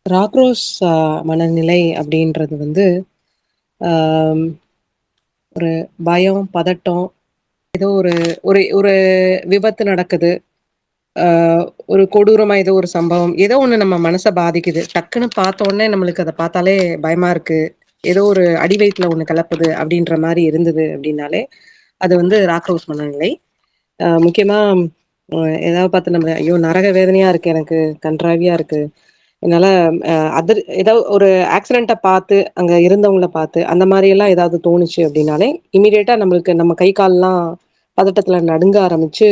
Rock rose மனநிலை அப்படின்றது வந்து ஆம், ஒரு பயம், பதட்டம், ஏதோ ஒரு ஒரு ஒரு விபத்து நடக்குது. ஆ, ஒரு கொடூரமா ஏதோ ஒரு சம்பவம், ஏதோ ஒண்ணு நம்ம மனச பாதிக்குது. டக்குன்னு பார்த்த உடனே நம்மளுக்கு அத பார்த்தாலே பயமா இருக்கு. ஏதோ ஒரு அடி வயித்துல ஒண்ணு கலப்புது அப்படின்ற மாரி இருந்தது அப்படின்னாலே, அது வந்து ராக்ரோஸ் மனநிலை. முக்கியமா ஏதாவது பார்த்து நம்ம ஐயோ! நரக வேதனையா இருக்கு எனக்கு, கண்றாவியா இருக்கு. என்னால ஏதாவது ஒரு ஆக்சிடென்ட்ட பார்த்து, அங்க இருந்தவங்கள பார்த்து, அந்த மாரியெல்லாம் ஏதாவது தோணுச்சு அப்படின்னாலே, இம்மீடியட்டா நம்மளுக்கு நம்ம கை, கால்லாம் பதட்டத்துல நடுங்க ஆரம்பிச்சு,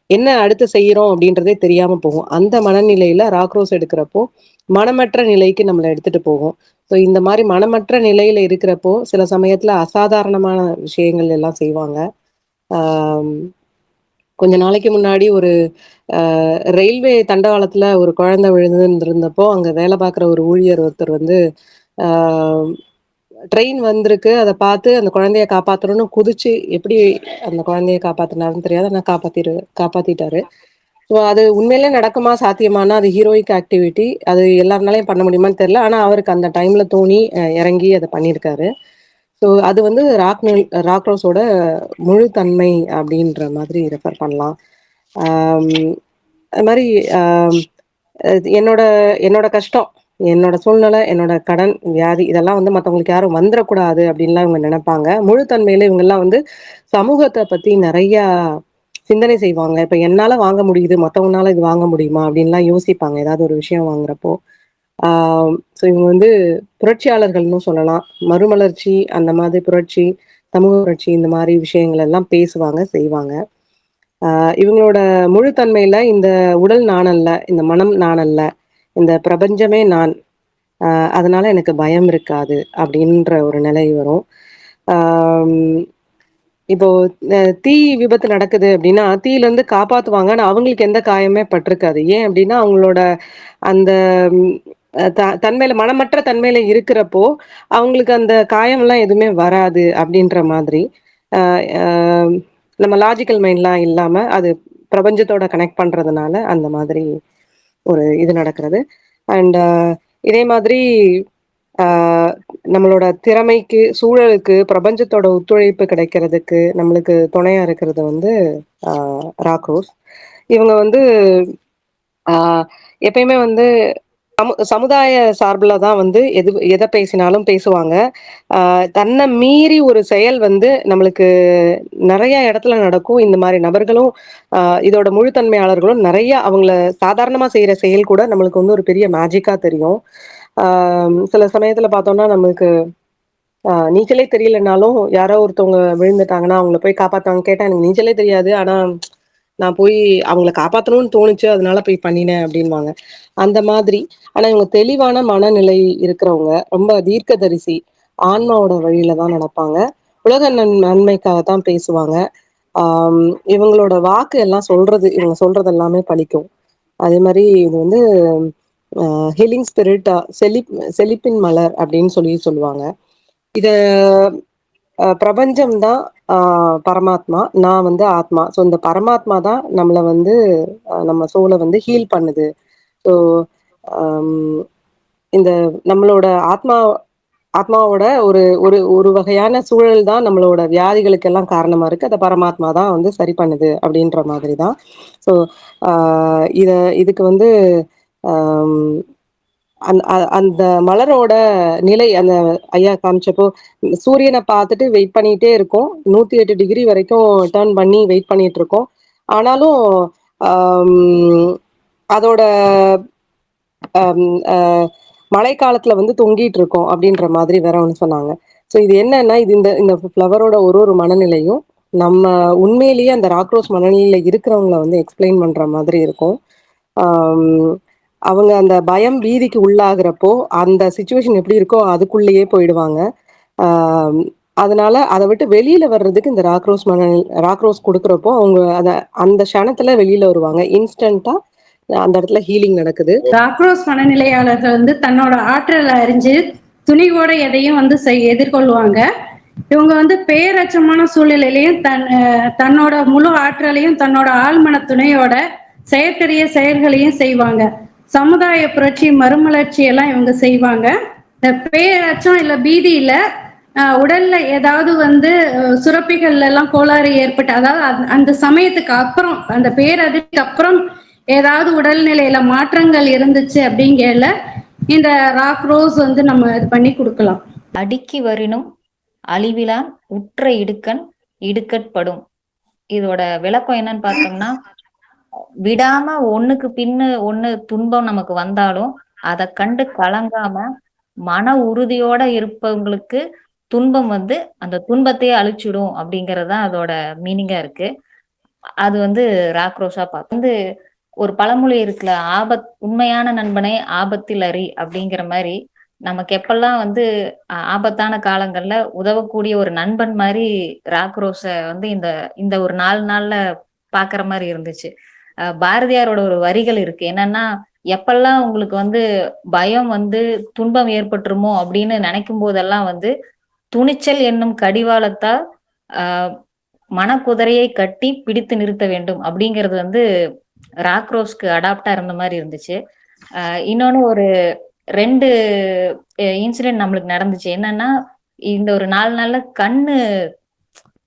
என்ன அடுத்து செய்றோம் அப்படின்றதே தெரியாம போகும். அந்த மனநிலையில ராக்ரோஸ் எடுக்கிறப்போ, மனமற்ற நிலைக்கு நம்மள எடுத்துட்டு போகும். ஸோ இந்த மாரி மனமற்ற நிலையில இருக்கிறப்போ, சில சமயத்துல அசாதாரணமான விஷயங்கள் எல்லாம் செய்வாங்க. ஆம். கொஞ்ச நாளைக்கு முன்னாடி ஒரு ரயில்வே தண்டவாளத்துல ஒரு குழந்தை விழுந்திருந்தப்போ, அங்க வேலை பார்க்குற ஒரு ஊழியர் ஒருத்தர் வந்து, ஆ ட்ரெயின் வந்திருக்கு. அத பார்த்து அந்த குழந்தைய காப்பாத்தணும்னு குதிச்சு, எப்படி அந்த குழந்தைய காப்பாத்துனாருன்னு தெரியாது. ஆனா காப்பாத்திட்டாரு. ஸோ அது உண்மையிலே நடக்குமா? சாத்தியமானா? அது ஹீரோயிக் ஆக்டிவிட்டி. அது எல்லார்னாலயும் பண்ண முடியுமான்னு தெரியல. ஆனா அவருக்கு அந்த டைம்ல தோணி இறங்கி அத பண்ணியிருக்காரு. ஸோ அது வந்து ராக்ரோஸோட முழு தன்மை அப்படின்ற மாதிரி ரெஃபர் பண்ணலாம். ஆம், அது மாரி ஆம், அது என்னோட என்னோட கஷ்டம், என்னோட சூழ்நிலை, என்னோட கடன், வியாதி இதெல்லாம் வந்து மத்தவங்களுக்கு யாரும் வந்துரக்கூடாது அப்டின்லாம் இவங்க நெனைப்பாங்க. முழு தன்மையில இவங்கலாம் வந்து சமூகத்த பத்தி நெறையா சிந்தனை செய்வாங்க. இப்ப என்னால வாங்க முடியுது, மத்தவங்கனால இது வாங்க முடியுமா? அப்டின்லாம் யோசிப்பாங்க. ஏதாவது ஒரு விஷயம் வாங்குறப்போ. ஆ ஸோ இவங்க வந்து புரட்சியாளர்கள்ன்னும் சொல்லலாம். மறுமலர்ச்சி, அந்த மாதிரி புரட்சி, சமூக புரட்சி இந்த மாரி விஷயங்கள் எல்லாம் பேசுவாங்க, செய்வாங்க. ஆ இவங்களோட முழு தன்மையில இந்த உடல் நான் அல்ல, இந்த மனம் நான் அல்ல, இந்த பிரபஞ்சமே நான். அ அதனால எனக்கு பயம் இருக்காது அப்படின்ற ஒரு நிலை வரும். ஆம், இப்போ தீ விபத்து நடக்குது அப்படின்னா, தீயிலருந்து காப்பாத்துவாங்க. ஆனா அவங்களுக்கு எந்த காயமே பட்டிருக்காது. ஏன் அப்படின்னா, அவங்களோட அந்த ம் அ த தன்மையில மனமற்ற தன்மையில இருக்கிறப்போ, அவங்களுக்கு அந்த காயம்லாம் எதுவுமே வராது அப்படின்ற மாதிரி. அ அ நம்ம லாஜிக்கல் மைண்ட்லாம் இல்லாம, அது பிரபஞ்சத்தோட கனெக்ட் பண்றதுனால அந்த மாதிரி ஒரு இது நடக்கிறது. அண்ட் இதே மாதிரி ஆ நம்மளோட திறமைக்கு, சூழலுக்கு, பிரபஞ்சத்தோட ஒத்துழைப்பு கிடைக்கிறதுக்கு, நம்மளுக்கு துணையா இருக்கிறது வந்து ஆ ராக்ரோஸ். இவங்க வந்து ஆ எப்பயுமே வந்து சமுதாய சார்புல தான் வந்து எத பேசினாலும் பேசுவாங்க. தன்ன மீறி ஒரு செயல் வந்து நம்மளுக்கு நெறைய இடத்துல நடக்கும். இந்த மாரி நபர்களும், அ இதோட முழுத்தன்மையாளர்களும் நெறைய அவங்கள சாதாரணமா செய்ற செயல் கூட நம்மளுக்கு வந்து ஒரு பெரிய மேஜிக்கா தெரியும். ஆ சில சமயத்துல பார்த்தோம்னா, நம்மளுக்கு நீச்சலே தெரியலனாலும், யாரோ ஒருத்தவங்க விழுந்துட்டாங்கன்னா, அவங்கள போய் காப்பாத்துவாங்க. கேட்டா, "எனக்கு நீச்சலே தெரியாது. ஆனா, நான் போய் அவங்கள காப்பாத்தணும்னு தோணுச்சு. அதனால போய் பண்ணினேன்" அப்படின்னுவாங்க. அந்த மாதிரி. ஆனா, இவங்க தெளிவான மனநிலை இருக்கிறவங்க, ரொம்ப தீர்க்கதரிசி. ஆன்மாவோட வழியில தான் நடப்பாங்க. உலக நன்மைக்காக தான் பேசுவாங்க. ஆம், இவங்களோட வாக்கு எல்லாம் இவங்க சொல்றது எல்லாமே பலிக்கும். அதே மாரி இது வந்து ஹீலிங் ஸ்பிரிட் செழிப்பின் மலர் அப்படின்னு சொல்லுவாங்க. இத பிரபஞ்சம் தான் அ பரமாத்மா. நான் வந்து ஆத்மா. ஸோ இந்த பரமாத்மா தான் நம்மள வந்து நம்ம சோல வந்து ஹீல் பண்ணுது. ஸோ அம் இந்த நம்மளோட ஆத்மாவோட ஒரு ஒரு ஒரு வகையான சூழல் தான் நம்மளோட வியாதிகளுக்கெல்லாம் காரணமா இருக்கு. அத பரமாத்மா தான் வந்து சரி பண்ணுது அப்படின்ற மாதிரி தான். ஸோ ஆ இத இதுக்கு வந்து அம் அந்த மலரோட நிலை அந்த ஐயா காமிச்சப்போ, சூரியன பார்த்துட்டு வெயிட் பண்ணிட்டே இருக்கோம். 108 டிகிரி வரைக்கும் டர்ன் பண்ணி வெயிட் பண்ணிட்டு இருக்கோம். ஆனாலும், அம் அதோட அம் அ மழைக்காலத்துல வந்து தொங்கிட்டு இருக்கோம் அப்படின்ற மாதிரி வேற ஒண்ணு சொன்னாங்க. ஸோ இது என்னன்னா, இது இந்த இந்த ஃப்ளவரோட ஒரு ஒரு மனநிலையும், நம்ம உண்மையிலேயே அந்த ராக்ரோஸ் மனநிலையில இருக்கிறவங்கள வந்து எக்ஸ்பிளைன் பண்ற மாதிரி இருக்கும். ஆம், அவங்க அந்த பயம், பீதிக்கு உள்ளாகுறப்போ, அந்த சிச்சுவேஷன் எப்படி இருக்கோ அதுக்குள்ளேயே போயிடுவாங்க. ஆம், அதனால அத விட்டு வெளியில வர்றதுக்கு இந்த ராக்ரோஸ் குடுக்குறப்போ, அவங்க அந்த க்ஷணத்துல வெளியில வருவாங்க. இன்ஸ்டன்ட்டா அந்த இடத்துல ஹீலிங் நடக்குது. ஆக்ரோஸ் மனநிலையாளர்கள் வந்து தன்னோட ஆற்றலை அறிஞ்சு துணிவோட எதையும் வந்து எதிர்கொள்வாங்க. இவங்க வந்து பேரச்சமான சூழ்நிலையிலையும் தன்னோட முழு ஆற்றலையும் தன்னோட ஆழ்மன துணையோட செயற்கரிய செயல்களையும் செய்வாங்க. சமுதாய புரட்சி, மறுமலர்ச்சி எல்லாம் இவங்க செய்வாங்க. இந்த பேரச்சம் இல்ல பீதியில உடல்ல ஏதாவது வந்து சுரப்பிகள்ல எல்லாம் கோளாறு ஏற்பட்டு, அதாவது அந்த சமயத்துக்கு அப்புறம், அந்த பேரதிர்க்கு அப்புறம் ஏதாவது உடல்நிலையில மாற்றங்கள் இருந்துச்சு அப்படிங்கல இந்த ராக் ரோஸ் வந்து நம்ம இது பண்ணி கொடுக்கலாம். அடுக்கி வரினும் அழிவிலான் உற்ற இடுக்கண் இடுக்கட்படும். இதோட விளக்கம் என்னன்னு பார்த்தோம்னா, விடாம ஒண்ணுக்கு பின்னு ஒண்ணு துன்பம் நமக்கு வந்தாலும் அதை கண்டு கலங்காம மன உறுதியோட இருப்பவங்களுக்கு துன்பம் வந்து அந்த துன்பத்தையே அழிச்சிடும் அப்படிங்கறதுதான் அதோட மீனிங்கா இருக்கு. அது வந்து ராக்ரோஷா பார்த்து வந்து ஒரு பழமொழி இருக்குல்ல, உண்மையான நண்பனை ஆபத்தில் அறி அப்படிங்கிற மாதிரி, நமக்கு எப்பெல்லாம் வந்து ஆபத்தான காலங்கள்ல உதவக்கூடிய ஒரு நண்பன் மாதிரி ராக்ரோஸ வந்து இந்த இந்த ஒரு 4 நாள்ல பாக்குற மாதிரி இருந்துச்சு. பாரதியாரோட ஒரு வரிகள் இருக்கு என்னன்னா, எப்பெல்லாம் உங்களுக்கு வந்து பயம் வந்து துன்பம் ஏற்பட்டுருமோ அப்படின்னு நினைக்கும் போதெல்லாம் வந்து துணிச்சல் என்னும் கடிவாளத்தால் மனக்குதிரையை கட்டி பிடித்து நிறுத்த வேண்டும் அப்படிங்கிறது வந்து ராக்ரோஸ்க்கு அடாப்டா இருந்த மாதிரி இருந்துச்சு. இன்னொன்னு ஒரு 2 இன்சிடென்ட் நம்மளுக்கு நடந்துச்சு. என்னன்னா, இந்த ஒரு 4 நாள்ல கண்ணு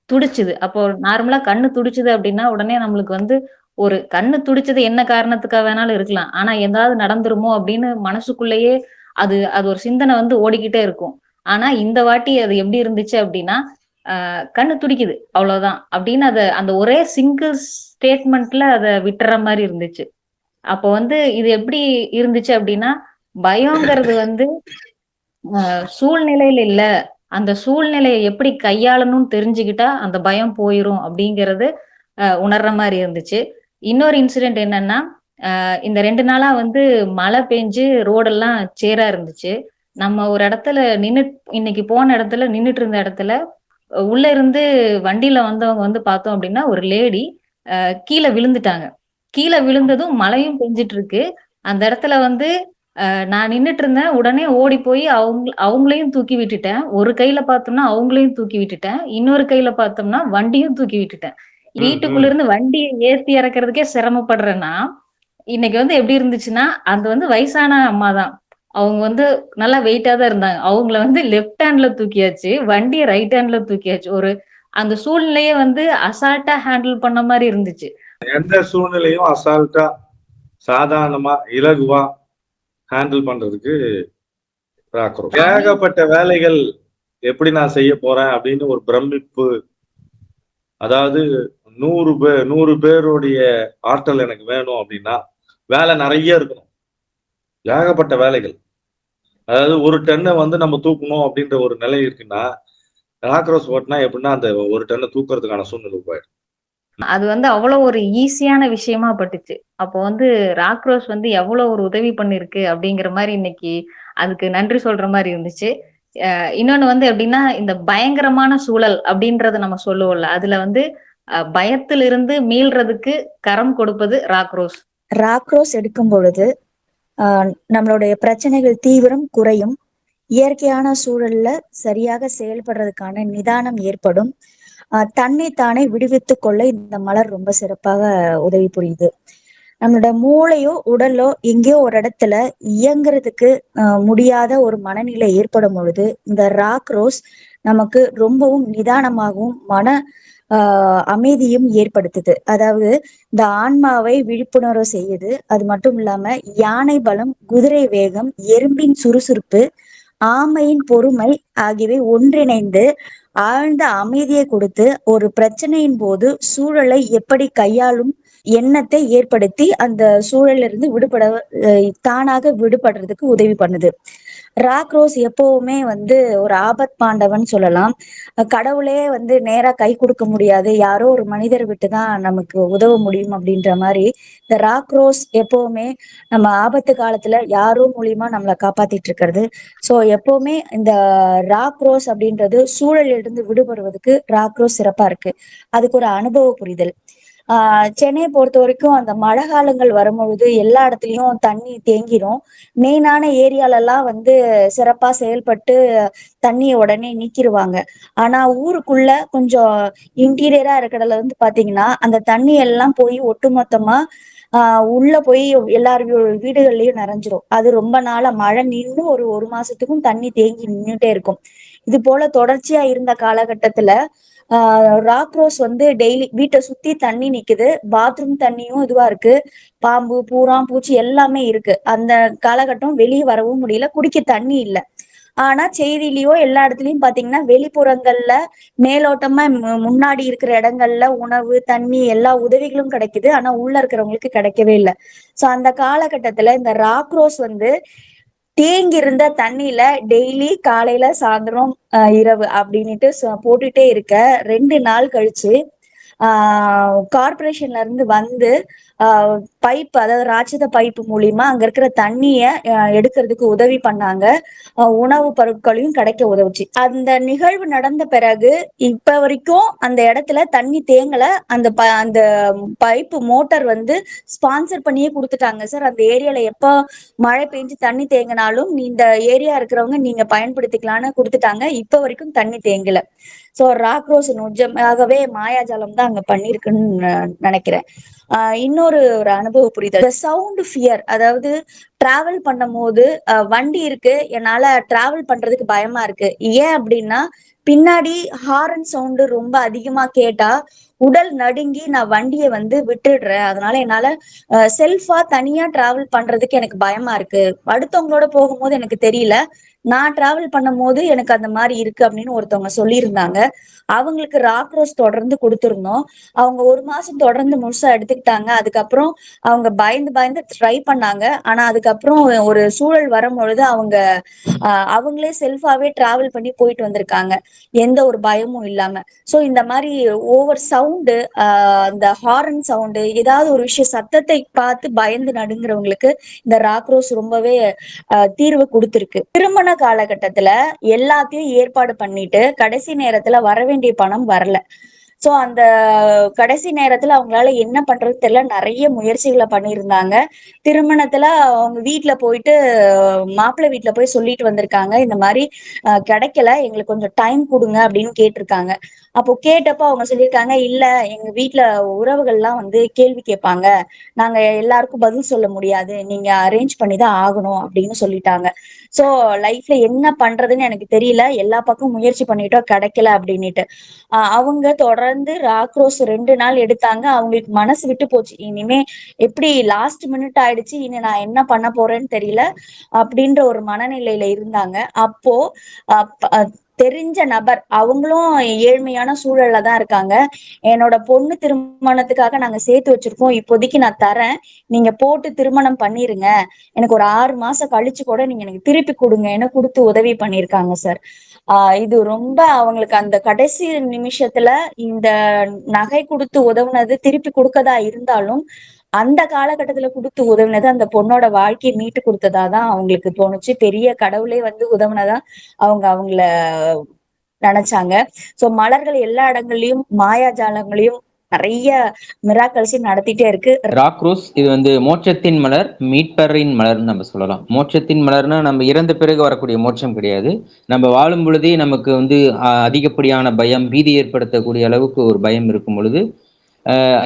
துடிச்சுது. அப்போ நார்மலா கண்ணு துடிச்சுது அப்படின்னா உடனே நம்மளுக்கு வந்து ஒரு கண்ணு துடிச்சது என்ன காரணத்துக்காக வேணாலும் இருக்கலாம். ஆனா ஏதாவது நடந்துருமோ அப்படின்னு மனசுக்குள்ளேயே அது அது ஒரு சிந்தனை வந்து ஓடிக்கிட்டே இருக்கும். ஆனா இந்த வாட்டி அது எப்படி இருந்துச்சு அப்படின்னா, கண்ணு துடிக்குது அவ்வளவுதான் அப்படின்னு அந்த ஒரே சிங்கிள் ஸ்டேட்மெண்ட்ல அதை விட்டுற மாதிரி இருந்துச்சு. அப்போ வந்து இது எப்படி இருந்துச்சு அப்படின்னா, பயங்கிறது வந்து சூழ்நிலையில இல்ல, அந்த சூழ்நிலையை எப்படி கையாளணும்னு தெரிஞ்சுக்கிட்டா அந்த பயம் போயிரும் அப்படிங்கறது உணர்ற மாதிரி இருந்துச்சு. இன்னொரு இன்சிடென்ட் என்னன்னா, இந்த 2 நாளா வந்து மழை பெஞ்சு ரோடெல்லாம் சேரா இருந்துச்சு. நம்ம ஒரு இடத்துல இன்னைக்கு போன இடத்துல நின்னுட்டு இருந்த இடத்துல உள்ள இருந்து வண்டியில வந்தவங்க வந்து பார்த்தோம் அப்படின்னா ஒரு லேடி கீழே விழுந்துட்டாங்க. கீழே விழுந்ததும் மழையும் பெஞ்சிட்டு இருக்கு. அந்த இடத்துல வந்து நான் நின்னுட்டு இருந்தேன். உடனே ஓடி போய் அவங்களையும் தூக்கி விட்டுட்டேன். ஒரு கையில பார்த்தோம்னா அவங்களையும் தூக்கி விட்டுட்டேன். இன்னொரு கையில பார்த்தோம்னா வண்டியும் தூக்கி விட்டுட்டேன். வீட்டுக்குள்ள இருந்து வண்டியை ஏத்தி இறக்குறதுக்கே சிரமப்படுறேன்னா, இன்னைக்கு வந்து எப்படி இருந்துச்சுன்னா, அது வந்து வயசான அம்மா தான். அவங்க வந்து நல்லா வெயிட்டா தான் இருந்தாங்க. அவங்கள வந்து லெஃப்ட் ஹேண்ட்ல தூக்கியாச்சு. வண்டிய ரைட் ஹேண்ட்ல தூக்கியாச்சு. அந்த சூழ்நிலையே வந்து அசால்ட்டா ஹேண்டில் பண்ண மாதிரி இருந்துச்சு. எந்த சூழ்நிலையும் அசால்ட்டா, சாதாரணமா, இலகுவா ஹேண்டில் பண்றதுக்கு ராக்ரோஸ். ஏகப்பட்ட வேலைகள் எப்படி நான் செய்ய போறேன் அப்படின்னு ஒரு பிரமிப்பு. அதாவது 100 பேருடைய ஆற்றல் எனக்கு வேணும் அப்படின்னா வேலை நிறைய இருக்கணும். ஏகப்பட்ட வேலைகள். அதாவது ஒரு டன்னை வந்து நம்ம தூக்கணும் அப்படின்ற ஒரு நிலை இருக்குன்னா, ராக்ரோஸ் ஓட்டினா எப்படின்னா அந்த ஒரு டன்னை தூக்குறதுக்கான சூழ்நிலை போயிடும். அது வந்து அவ்வளவு ஒரு ஈஸியான விஷயமா பட்டுச்சு. அப்போ வந்து ராக்ரோஸ் வந்து எவ்வளவு ஒரு உதவி பண்ணிருக்கு அப்படிங்கிற மாதிரி இன்னைக்கு அதுக்கு நன்றி சொல்ற மாதிரி இருந்துச்சு. இன்னொன்னு வந்து எப்படின்னா, இந்த பயங்கரமான சூழல் அப்படின்றத நம்ம சொல்லுவோம்ல, அதுல வந்து பயத்திலிருந்து மீள்றதுக்கு கரம் கொடுப்பது ராக்ரோஸ். ராக்ரோஸ் எடுக்கும் பொழுது நம்மளுடைய பிரச்சனைகள் தீவிரம் குறையும், இயற்கையான சூழல்ல சரியாக செயல்படுறதுக்கான நிதானம் ஏற்படும், தன்னைத்தானே விடுவித்துக் கொள்ள இந்த மலர் ரொம்ப சிறப்பாக உதவி புரியுது. நம்மளோட மூளையோ உடலோ எங்கேயோ ஒரு இடத்துல இயங்குறதுக்கு முடியாத ஒரு மனநிலை ஏற்படும் பொழுது இந்த ராக் ரோஸ் நமக்கு ரொம்பவும் நிதானமாகவும் மன அமைதியும் ஏற்படுத்துது. அதாவது இந்த ஆன்மாவை விழிப்புணர்வு செய்யுது. அது மட்டும் இல்லாம யானை பலம், குதிரை வேகம், எறும்பின் சுறுசுறுப்பு, ஆமையின் பொறுமை ஆகியவை ஒன்றிணைந்து ஆழ்ந்த அமைதியை கொடுத்து ஒரு பிரச்சனையின் போது சூழலை எப்படி கையாளும் எண்ணத்தை ஏற்படுத்தி அந்த சூழலிருந்து தானாக விடுபடுறதுக்கு உதவி பண்ணுது. ராக் ரோஸ் எப்பவுமே வந்து ஒரு ஆபத் பாண்டவன் சொல்லலாம். கடவுளே வந்து நேரா கை கொடுக்க முடியாது, யாரோ ஒரு மனிதர் விட்டுதான் நமக்கு உதவ முடியும் அப்படின்ற மாதிரி இந்த ராக் ரோஸ் எப்பவுமே நம்ம ஆபத்து காலத்துல யாரோ மூலியமா நம்மளை காப்பாத்திட்டு இருக்கிறது. சோ எப்பவுமே இந்த ராக் ரோஸ் அப்படின்றது சூழலிலிருந்து விடுபடுவதற்கு ராக் ரோஸ் சிறப்பா இருக்கு. அதுக்கு ஒரு அனுபவ புரிதல். சென்னையை பொறுத்த வரைக்கும் அந்த மழை காலங்கள் வரும்பொழுது எல்லா இடத்துலயும் தண்ணி தேங்கிரும். மெயினான ஏரியாலெல்லாம் வந்து சிறப்பா செயல்பட்டு தண்ணியை உடனே நீக்கிருவாங்க. ஆனா ஊருக்குள்ள கொஞ்சம் இன்டீரியரா இருக்கிறதுல வந்து பாத்தீங்கன்னா அந்த தண்ணி எல்லாம் போய் ஒட்டுமொத்தமா உள்ள போய் எல்லார் வீடுகள்லயும் நிறைஞ்சிரும். அது ரொம்ப நாளா மழை நின்று ஒரு மாசத்துக்கும் தண்ணி தேங்கி நின்றுட்டே இருக்கும். இது போல தொடர்ச்சியா இருந்த காலகட்டத்துல ராக்ரோஸ் வந்து டெய்லி வீட்டை சுத்தி தண்ணி நிக்குது, பாத்ரூம் தண்ணியும் இதுவா இருக்கு, பாம்பு பூரான் பூச்சி எல்லாமே இருக்கு. அந்த காலகட்டம் வெளியே வரவும் முடியல, குடிக்க தண்ணி இல்லை. ஆனா செய்தியிலயோ எல்லா இடத்துலயும் பாத்தீங்கன்னா வெளிப்புறங்கள்ல மேலோட்டமா முன்னாடி இருக்கிற இடங்கள்ல உணவு தண்ணி எல்லா உதவிகளும் கிடைக்குது, ஆனா உள்ள இருக்கிறவங்களுக்கு கிடைக்கவே இல்லை. சோ அந்த காலகட்டத்துல இந்த ராக்ரோஸ் வந்து தேங்கி இருந்த தண்ணியில டெய்லி காலையில சாயந்தரம் இரவு அப்படின்னுட்டு போட்டுட்டே இருக்க 2 நாள் கழிச்சு கார்பரேஷன்ல இருந்து வந்து பைப், அதாவது ராட்சத பைப்பு மூலியமா அங்க இருக்கிற தண்ணிய எடுக்கிறதுக்கு உதவி பண்ணாங்க. உணவு பொருட்களையும் கிடைக்க உதவுச்சு. அந்த நிகழ்வு நடந்த பிறகு இப்ப வரைக்கும் அந்த இடத்துல தண்ணி தேங்கல. அந்த பைப்பு மோட்டார் வந்து ஸ்பான்சர் பண்ணியே கொடுத்துட்டாங்க சார். அந்த ஏரியால எப்ப மழை பெஞ்சு தண்ணி தேங்கினாலும் இந்த ஏரியா இருக்கிறவங்க நீங்க பயன்படுத்திக்கலாம்னு கொடுத்துட்டாங்க. இப்ப வரைக்கும் தண்ணி தேங்கல. சோ ராக்ரோஸ் நிஜமாகவே மாயாஜாலம் தான் அங்க பண்ணிருக்குன்னு நினைக்கிறேன். இன்னொரு அனுபவ புரிதல், சவுண்ட் ஃபியர், அதாவது டிராவல் பண்ணும் போது வண்டி இருக்கு, என்னால டிராவல் பண்றதுக்கு பயமா இருக்கு. ஏன் அப்படின்னா பின்னாடி ஹாரன் சவுண்டு ரொம்ப அதிகமா கேட்டா உடல் நடுங்கி நான் வண்டியை வந்து விட்டுடுறேன். அதனால என்னால செல்ஃபா தனியா டிராவல் பண்றதுக்கு எனக்கு பயமா இருக்கு. அடுத்தவங்களோட போகும்போது எனக்கு தெரியல, நான் டிராவல் பண்ணும் போது எனக்கு அந்த மாதிரி இருக்கு அப்படின்னு ஒருத்தவங்க சொல்லியிருந்தாங்க. அவங்களுக்கு ராக்ரோஸ் தொடர்ந்து கொடுத்துருந்தோம். அவங்க 1 மாசம் தொடர்ந்து முழுசா எடுத்துக்கிட்டாங்க. அதுக்கப்புறம் அவங்க பயந்து ட்ரை பண்ணாங்க. ஆனா அதுக்கப்புறம் ஒரு சூழல் வரும் பொழுது அவங்களே செல்ஃபாவே டிராவல் பண்ணி போயிட்டு வந்திருக்காங்க, எந்த ஒரு பயமும் இல்லாம. சோ இந்த மாதிரி ஓவர் சவுண்டு, இந்த ஹாரன் சவுண்டு, ஏதாவது ஒரு விஷயம் சத்தத்தை பார்த்து பயந்து நடுங்குறவங்களுக்கு இந்த ராக்ரோஸ் ரொம்பவே தீர்வு கொடுத்திருக்கு. திருமண காலகட்டத்துல எல்லாத்தையும் ஏற்பாடு பண்ணிட்டு கடைசி நேரத்துல வர வேண்டிய பணம் வரல. சோ அந்த கடைசி நேரத்துல அவங்களால என்ன பண்றது தெரியல, நிறைய முயற்சிகளை பண்ணியிருந்தாங்க. திருமணத்துல அவங்க வீட்டுல போயிட்டு மாப்பிள்ளை வீட்டுல போய் சொல்லிட்டு வந்திருக்காங்க, இந்த மாதிரி கிடைக்கல, எங்களுக்கு கொஞ்சம் டைம் கொடுங்க அப்படின்னு கேட்டிருக்காங்க. அப்போ கேட்டப்போ அவங்க சொல்லியிருக்காங்க, இல்ல எங்க வீட்டுல உறவுகள்லாம் வந்து கேள்வி கேட்பாங்க, நாங்க எல்லாருக்கும் பதில் சொல்ல முடியாது, நீங்க அரேஞ்ச் பண்ணிதான் ஆகணும் அப்படின்னு சொல்லிட்டாங்க. சோ லைஃப்ல என்ன பண்றதுன்னு எனக்கு தெரியல, எல்லா பக்கம் முயற்சி பண்ணிட்டோம் கிடைக்கல அப்படின்னுட்டு அவங்க தொடர்ந்து ராக்ரோஸ் 2 நாள் எடுத்தாங்க. அவங்களுக்கு மனசு விட்டு போச்சு, இனிமே எப்படி லாஸ்ட் மினிட் ஆயிடுச்சு, இனி நான் என்ன பண்ண போறேன்னு தெரியல அப்படின்ற ஒரு மனநிலையில இருந்தாங்க. அப்போ தெரிஞ்ச நபர், அவங்களும் ஏழ்மையான சூழல்ல தான் இருக்காங்க, என்னோட பொண்ணு திருமணத்துக்காக நாங்க சேர்த்து வச்சிருக்கோம், இப்போதைக்கு நான் தரேன், நீங்க போட்டு திருமணம் பண்ணிருங்க, எனக்கு ஒரு 6 மாசம் கழிச்சு கூட நீங்க எனக்கு திருப்பி கொடுங்கன்னு கொடுத்து உதவி பண்ணிருக்காங்க சார். இது ரொம்ப அவங்களுக்கு அந்த கடைசி நிமிஷத்துல இந்த நகை கொடுத்து உதவுனது திருப்பி கொடுக்கதா இருந்தாலும் அந்த காலகட்டத்துல கொடுத்து உதவுனது அந்த பொண்ணோட வாழ்க்கையை மீட்டு கொடுத்ததாதான் அவங்களுக்கு தோணுச்சு. பெரிய கடவுளே வந்து உதவுனதா அவங்கள நினைச்சாங்க. சோ மலர்கள் எல்லா இடங்கள்லயும் மாயாஜாலங்களையும் நிறைய மிராக்கல்ஸையும் நடத்திட்டே இருக்கு. ராக்ரோஸ் இது வந்து மோட்சத்தின் மலர், மீட்பரின் மலர்னு நம்ம சொல்லலாம். மோட்சத்தின் மலர்னா நம்ம இறந்த பிறகு வரக்கூடிய மோட்சம் கிடையாது, நம்ம வாழும் பொழுதே நமக்கு வந்து அதிகப்படியான பயம், பீதி ஏற்படுத்தக்கூடிய அளவுக்கு ஒரு பயம் இருக்கும் பொழுது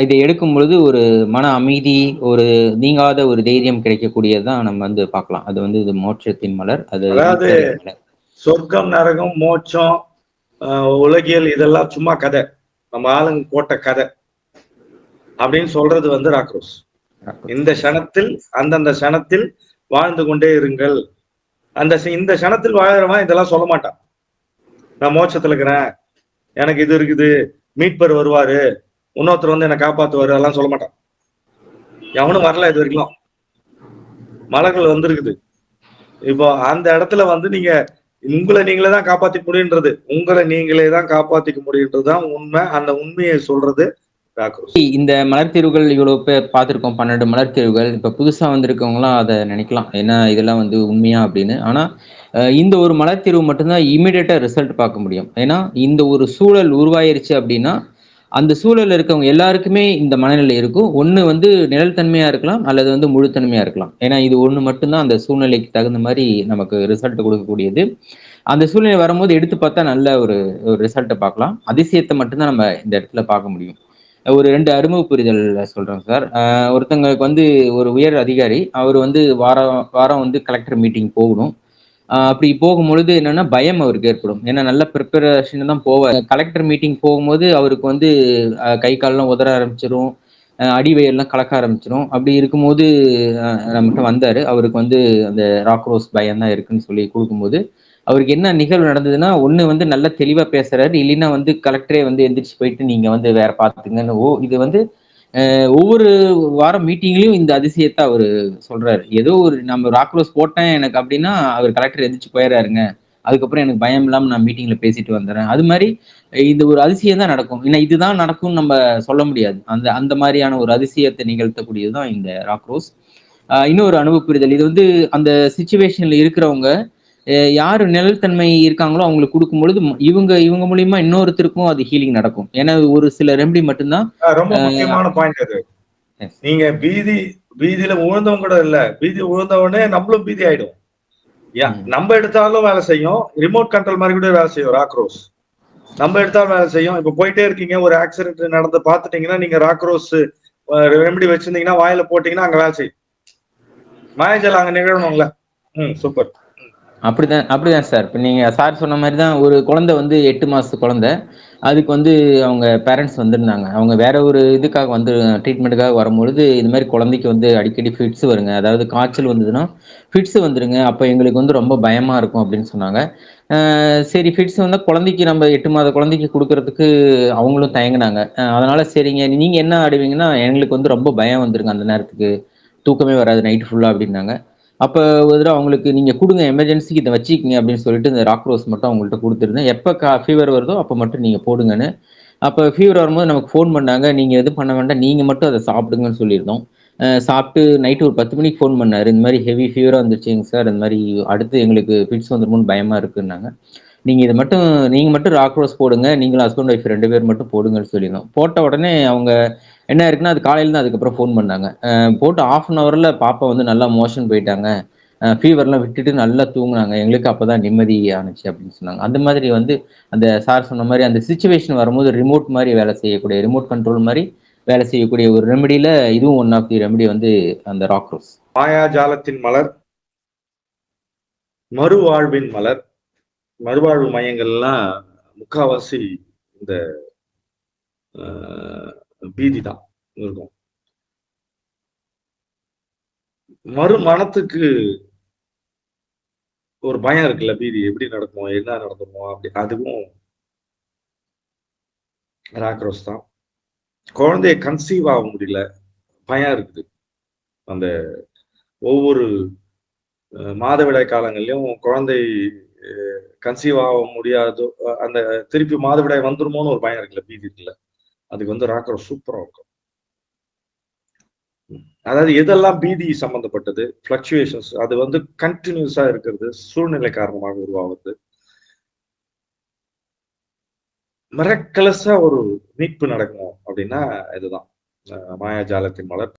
இதை எடுக்கும் பொழுது ஒரு மன அமைதி, ஒரு நீங்காத ஒரு தைரியம் கிடைக்கக்கூடியதான் நம்ம வந்து பார்க்கலாம். அது வந்து இது மோட்சத்தின் மலர். அது அதாவது சொர்க்கம் நரகம் மோட்சம் உலகியல் இதெல்லாம் சும்மா கதை, நம்ம ஆளுங்க போட்ட கதை அப்படின்னு சொல்றது வந்து ராக்ரோஸ். இந்த க்ஷணத்தில் அந்தந்த க்ஷணத்தில் வாழ்ந்து கொண்டே இருங்கள். இந்த க்ஷணத்தில் வாழறவன் இதெல்லாம் சொல்ல மாட்டான், நான் மோட்சத்துல இருக்கிறேன், எனக்கு இது இருக்குது, மீட்பர் வருவாரு, இன்னொருத்தர் வந்து என்னை காப்பாத்துவாரு, அதெல்லாம் சொல்ல மாட்டான். எவனும் வரல இது வரைக்கும். மலர்கள் வந்திருக்குது. இப்போ அந்த இடத்துல வந்து நீங்க உங்களை நீங்களே தான் காப்பாத்திக்க முடியுன்றது, உங்களை நீங்களே தான் காப்பாத்திக்க முடியுன்றதுதான் உண்மை. அந்த உண்மையை சொல்றது ராக்ரோஸ். இந்த மலர் தீர்வுகள் இவ்வளவு பேர் பார்த்திருக்கோம், 12 மலர் தீர்வுகள். இப்ப புதுசா வந்திருக்கவங்களாம் அதை நினைக்கலாம், ஏன்னா இதெல்லாம் வந்து உண்மையா அப்படின்னு. ஆனா இந்த ஒரு மலர் தீர்வு மட்டும்தான் இமீடியட்டா ரிசல்ட் பார்க்க முடியும். ஏன்னா இந்த ஒரு சூழல் உருவாயிருச்சு அப்படின்னா அந்த சூழல்ல இருக்கவங்க எல்லாருக்குமே இந்த மனநிலை இருக்கும். ஒண்ணு வந்து நிழல்தன்மையா இருக்கலாம், அல்லது வந்து முழுத்தன்மையா இருக்கலாம். ஏன்னா இது ஒண்ணு மட்டும்தான் அந்த சூழ்நிலைக்கு தகுந்த மாதிரி நமக்கு ரிசல்ட் கொடுக்கக்கூடியது. அந்த சூழ்நிலை வரும்போது எடுத்து பார்த்தா நல்ல ஒரு ரிசல்ட்டை பார்க்கலாம். அதிசயத்தை மட்டும்தான் நம்ம இந்த இடத்துல பார்க்க முடியும். ஒரு 2 அறிமுக புரிதல் சொல்றேன் சார். ஒருத்தங்களுக்கு வந்து ஒரு உயர் அதிகாரி, அவர் வந்து வாரம் வாரம் வந்து கலெக்டர் மீட்டிங் போகணும். அப்படி போகும்பொழுது என்னன்னா, பயம் அவருக்கு ஏற்படும். ஏன்னா நல்ல ப்ரிப்பரேஷன் தான் போவாரு. கலெக்டர் மீட்டிங் போகும்போது அவருக்கு வந்து கை கால்லாம் உதற ஆரம்பிச்சுரும். அடி வயிறுலாம் கலக்க ஆரம்பிச்சுரும். அப்படி இருக்கும்போது நம்மகிட்ட வந்தாரு. அவருக்கு வந்து அந்த ராக்ரோஸ் பயம் தான் இருக்குன்னு சொல்லி குடுக்கும்போது, அவருக்கு என்ன நிகழ்வு நடந்ததுன்னா, ஒண்ணு வந்து நல்லா தெளிவா பேசுறாரு. இல்லைன்னா வந்து கலெக்டரே வந்து எந்திரிச்சு போயிட்டு, நீங்க வந்து வேற பார்த்துக்கங்கன்னு இது வந்து ஒவ்வொரு வாரம் மீட்டிங்லயும் இந்த அதிசயத்த அவரு சொல்றாரு. ஏதோ ஒரு நம்ம ராக்ரோஸ் போட்டேன் எனக்கு அப்படின்னா, அவர் கலெக்டர் எந்திரிச்சு போயிறாருங்க. அதுக்கப்புறம் எனக்கு பயம் இல்லாம நான் மீட்டிங்ல பேசிட்டு வந்துர்றேன். அது மாரி இந்த ஒரு அதிசயம் தான் நடக்கும். ஏன்னா இதுதான் நடக்கும்னு நம்ம சொல்ல முடியாது. அந்த அந்த மாரியான ஒரு அதிசயத்த நிகழ்த்தக்கூடியது தான் இந்த ராக்ரோஸ். இன்னொரு அனுபவ புரிதல். இது வந்து அந்த சிச்சுவேஷன்ல இருக்கிறவங்க யாரு நிழல்தன்மை இருக்காங்களோ அவங்களுக்கு குடுக்கும்பொழுது, இவங்க இவங்க மூலியமா இன்னொருத்தருக்கும் அது ஹீலிங் நடக்கும். ஏன்னா ஒரு சில ரெமெடி மட்டும் தான். ரொம்ப முக்கியமான பாயிண்ட் அது. Yes. நீங்க பீதியில விழுந்தவங்க கூட இல்ல, பீதி விழுந்தவொடனே நம்மளும் பீதி ஆயிடும். நம்ம எடுத்தாலும் வேலை செய்யும், ரிமோட் கண்ட்ரோல் மாதிரி கூட வேலை செய்யும் ராக்ரோஸ். நம்ம எடுத்தாலும் வேலை செய்யும். இப்ப போயிட்டே இருக்கீங்க, ஒரு ஆக்சிடென்ட் நடந்து பாத்துட்டீங்கன்னா, நீங்க ராக்ரோஸ் ரெமெடி வச்சிருந்தீங்கன்னா வாயில போட்டீங்கன்னா அங்க வேலை செய்யும். மாயாஜாலம் அங்க நிகழணும்ல. சூப்பர். அப்படிதான் சார். இப்ப நீங்க சார் சொன்ன மாதிரி தான் ஒரு குழந்தை வந்து 8 மாசத்து குழந்தை. அதுக்கு வந்து அவங்க பேரண்ட்ஸ் வந்திருந்தாங்க. அவங்க வேற ஒரு இதுக்காக வந்து ட்ரீட்மெண்ட்டுக்காக வரும்பொழுது, இது மாரி குழந்தைக்கு வந்து அடிக்கடி ஃபிட்ஸ் வருங்க. அதாவது காய்ச்சல் வந்ததுன்னா, ஃபிட்ஸ் வந்துருங்க. அப்ப எங்களுக்கு வந்து ரொம்ப பயமா இருக்கும் அப்படின்னு சொன்னாங்க. சரி ஃபிட்ஸ் வந்தா குழந்தைக்கு நம்ம 8 மாத குழந்தைக்கு குடுக்குறதுக்கு அவங்களும் தயங்குனாங்க. அதனால சரிங்க, நீங்க என்ன ஆடுவீங்கன்னா, எங்களுக்கு வந்து ரொம்ப பயம் வந்துருங்க அந்த நேரத்துக்கு. தூக்கமே வராது நைட் ஃபுல்லா அப்படின்னாங்க. அப்ப ஒரு தடவ அவங்களுக்கு நீங்க குடுங்க எமர்ஜென்சிக்கு இத வச்சுக்கங்க அப்படின்னு சொல்லிட்டு இந்த ராக்ரோஸ் மட்டும் அவங்கள்ட்ட குடுத்துருந்தேன். எப்ப ஃபீவர் வருதோ அப்ப மட்டும் நீங்க போடுங்கன்னு. அப்ப ஃபீவர் வரும்போது நமக்கு ஃபோன் பண்ணாங்க. நீங்க எதுவும் பண்ண வேண்டாம். நீங்க மட்டும் அத சாப்பிடுங்கன்னு சொல்லியிருந்தோம். சாப்பிட்டு நைட் ஒரு 10 மணிக்கு ஃபோன் பண்ணாரு. இந்த மாரி ஹெவி ஃபீவரா வந்துருச்சுங்க சார். இந்த மாரி அடுத்து எங்களுக்கு ஃபிட்ஸ் வந்துருமோன்னு பயமா இருக்குன்னாங்க. நீங்க மட்டும் ராக்ரோஸ் போடுங்க. நீங்களும் ஹஸ்பண்ட், ஒய்ஃப் 2 பேர் மட்டும் போடுங்கன்னு சொல்லியிருந்தோம். போட்ட உடனே அவங்க என்ன இருக்குன்னா, அது காலையில தான் அதுக்கப்புறம் ஃபோன் பண்ணாங்க. போட்டு 1/2 அன் ஹவர்ல பாப்பா வந்து நல்லா மோஷன் போயிட்டாங்க. ஃபீவர்லாம் விட்டுட்டு நல்லா தூங்குனாங்க. எங்களுக்கு அப்பதான் நிம்மதி ஆனுச்சு அப்படின்னு சொன்னாங்க. அந்த மாதிரி வந்து அந்த சார் சொன்ன மாரி அந்த சிச்சுவேஷன் வரும்போது ரிமோட் மாரி வேலை செய்யக்கூடிய, ரிமோட் கண்ட்ரோல் மாரி வேலை செய்யக்கூடிய ஒரு ரெமெடில இதுவும் ஒன் ஆஃப் தி ரெமெடி வந்து அந்த ராக்ரோஸ். மாயாஜாலத்தின் மலர், மறுவாழ்வின் மலர், மறுவாழ்வு மையங்கள்லாம் முக்காவாசி இந்த பீதி தான் இருக்கும். மனத்துக்கு ஒரு பயம் இருக்குல்ல, பீதி எப்படி நடக்குமோ, என்ன நடக்குமோ அப்படி, அதுவும் ராக்ரோஸ் தான். குழந்தைய கன்சீவ் ஆக முடியல, பயம் இருக்குது. அந்த ஒவ்வொரு மாதவிடாய் காலங்கள்லயும் குழந்தை கன்சீவ் ஆக முடியாதோ, அந்த திருப்பி மாதவிடாய் வந்துருமோன்னு ஒரு பயம் இருக்குல்ல, பீதி இருக்குல்ல, அதுக்கு வந்து ராக்ரோஸ் சூப்பரா இருக்கும். அதாவது எதெல்லாம் பீதி சம்பந்தப்பட்டது, பிளக்சுவேஷன்ஸ், அது வந்து கண்டினியூஸா இருக்கிறது, சூழ்நிலை காரணமாக உருவாகுது. மிரக்கலஸா ஒரு மீட்பு நடக்கும் அப்படின்னா இதுதான் மாயாஜாலத்தின் மலர்.